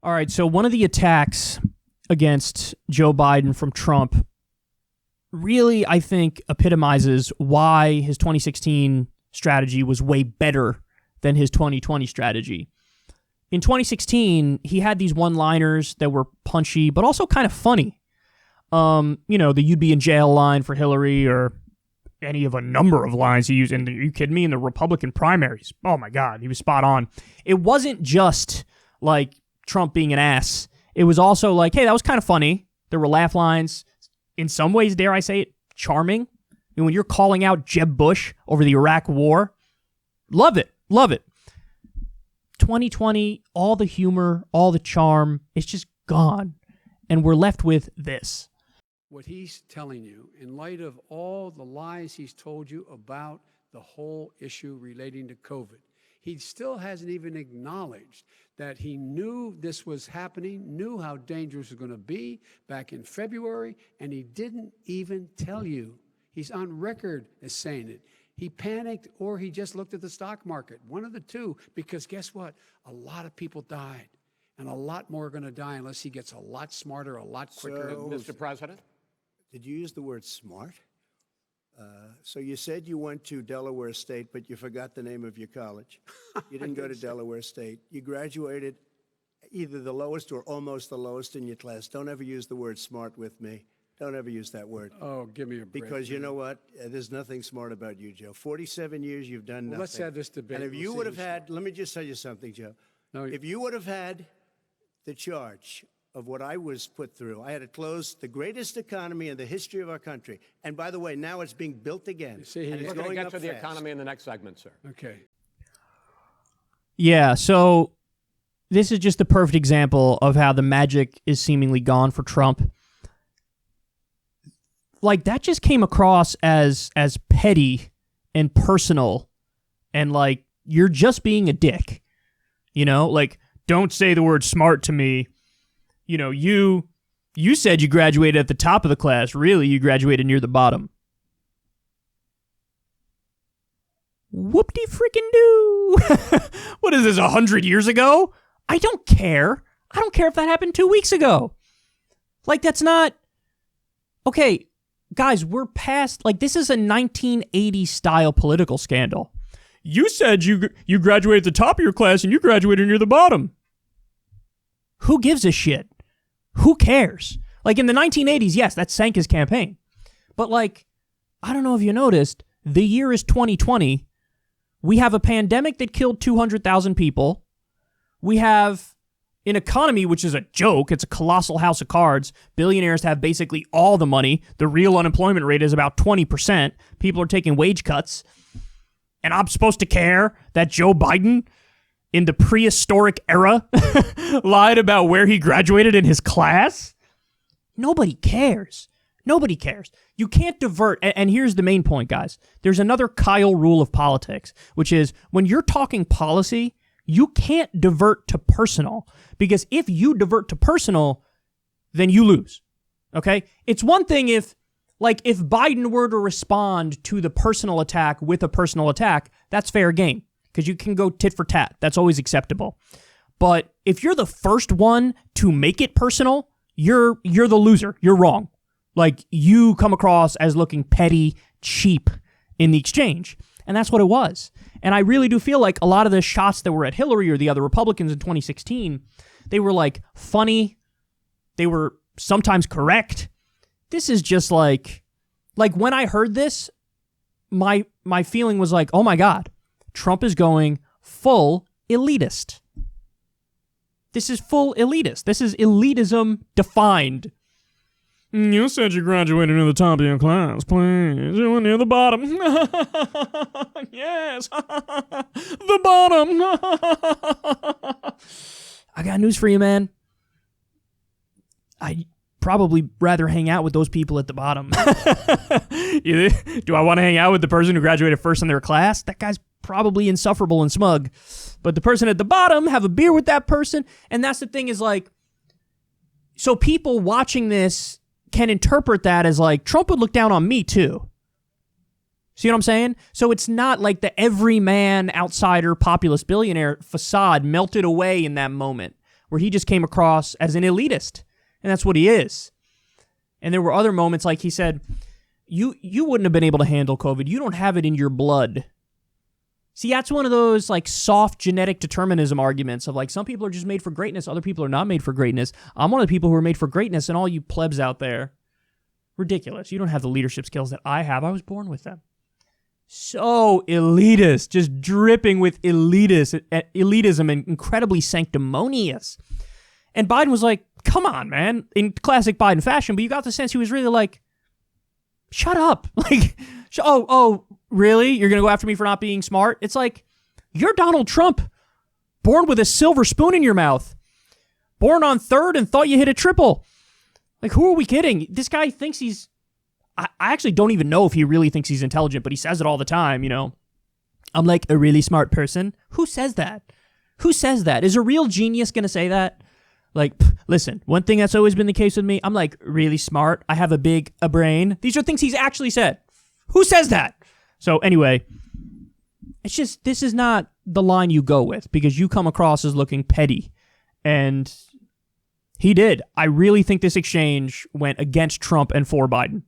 All right, so one of the attacks against Joe Biden from Trump really, I think, epitomizes why his 2016 strategy was way better than his 2020 strategy. In 2016, he had these one-liners that were punchy, but also kind of funny. The "you'd be in jail" line for Hillary, or any of a number of lines he used. Are you kidding me? In the Republican primaries. Oh my God, he was spot on. It wasn't just like Trump being an ass. It was also like, hey, that was kind of funny. There were laugh lines. In some ways, dare I say it, charming. And when you're calling out Jeb Bush over the Iraq War, love it. 2020, all the humor, all the charm, it's just gone. And we're left with this. What he's telling you, in light of all the lies he's told you about the whole issue relating to COVID, he still hasn't even acknowledged that he knew this was happening, knew how dangerous it was going to be back in February, and he didn't even tell you. He's on record as saying it. He panicked, or he just looked at the stock market. One of the two, because guess what? A lot of people died, and a lot more are going to die unless he gets a lot smarter, a lot quicker. So, Mr. President? Did you use the word smart? So you said you went to Delaware State, but you forgot the name of your college. You didn't go to Delaware State. You graduated either the lowest or almost the lowest in your class. Don't ever use the word smart with me. Don't ever use that word. Oh, give me a break. Because you know what? There's nothing smart about you, Joe. 47 years, you've done nothing. Let's have this debate. And if you would have had, let me just tell you something, Joe. No, if you would have had the charge of what I was put through, I had to close the greatest economy in the history of our country. And by the way, now it's being built again. See, and it's we're going We're going to up get to the fast. economy in the next segment, sir. Okay. Yeah, so this is just the perfect example of how the magic is seemingly gone for Trump. Like, that just came across as petty and personal, and like, you're just being a dick. Like, don't say the word smart to me. You said you graduated at the top of the class. Really, you graduated near the bottom. Whoop-de-freaking-doo. What is this, 100 years ago? I don't care. I don't care if that happened 2 weeks ago. Like, that's not... Okay, guys, we're past... Like, this is a 1980s-style political scandal. You said you graduated at the top of your class and you graduated near the bottom. Who gives a shit? Who cares? Like, in the 1980s, yes, that sank his campaign. But, like, I don't know if you noticed, the year is 2020. We have a pandemic that killed 200,000 people. We have an economy which is a joke. It's a colossal house of cards. Billionaires have basically all the money. The real unemployment rate is about 20%. People are taking wage cuts. And I'm supposed to care that Joe Biden, in the prehistoric era, lied about where he graduated in his class? Nobody cares. Nobody cares. You can't divert. And here's the main point, guys. There's another Kyle rule of politics, which is when you're talking policy, you can't divert to personal. Because if you divert to personal, then you lose. Okay? It's one thing if Biden were to respond to the personal attack with a personal attack, that's fair game. Because you can go tit for tat. That's always acceptable. But if you're the first one to make it personal, you're the loser. You're wrong. Like, you come across as looking petty, cheap in the exchange. And that's what it was. And I really do feel like a lot of the shots that were at Hillary or the other Republicans in 2016, they were like funny. They were sometimes correct. This is just like when I heard this, my feeling was like, oh my God, Trump is going full elitist. This is full elitist. This is elitism defined. You said you graduated near the top of your class, please. You were near the bottom. Yes. The bottom. I got news for you, man. I'd probably rather hang out with those people at the bottom. Do I want to hang out with the person who graduated first in their class? That guy's probably insufferable and smug. But the person at the bottom, have a beer with that person. And that's the thing is like, so people watching this can interpret that as like, Trump would look down on me too. See what I'm saying? So it's not like the everyman outsider populist billionaire facade melted away in that moment where he just came across as an elitist. And that's what he is. And there were other moments like he said, you wouldn't have been able to handle COVID. You don't have it in your blood. See, that's one of those like soft genetic determinism arguments of like some people are just made for greatness, other people are not made for greatness. I'm one of the people who are made for greatness, and all you plebs out there, ridiculous. You don't have the leadership skills that I have. I was born with them. So elitist, just dripping with elitism and incredibly sanctimonious. And Biden was like, come on, man, in classic Biden fashion, but you got the sense he was really like, shut up. Like, oh, really? You're going to go after me for not being smart? It's like, you're Donald Trump, born with a silver spoon in your mouth, born on third and thought you hit a triple. Like, who are we kidding? This guy thinks he's, I actually don't even know if he really thinks he's intelligent, but he says it all the time, you know. I'm like a really smart person. Who says that? Who says that? Is a real genius going to say that? Like, listen, one thing that's always been the case with me, I'm like really smart. I have a brain. These are things he's actually said. Who says that? So anyway, it's just, this is not the line you go with because you come across as looking petty. And he did. I really think this exchange went against Trump and for Biden.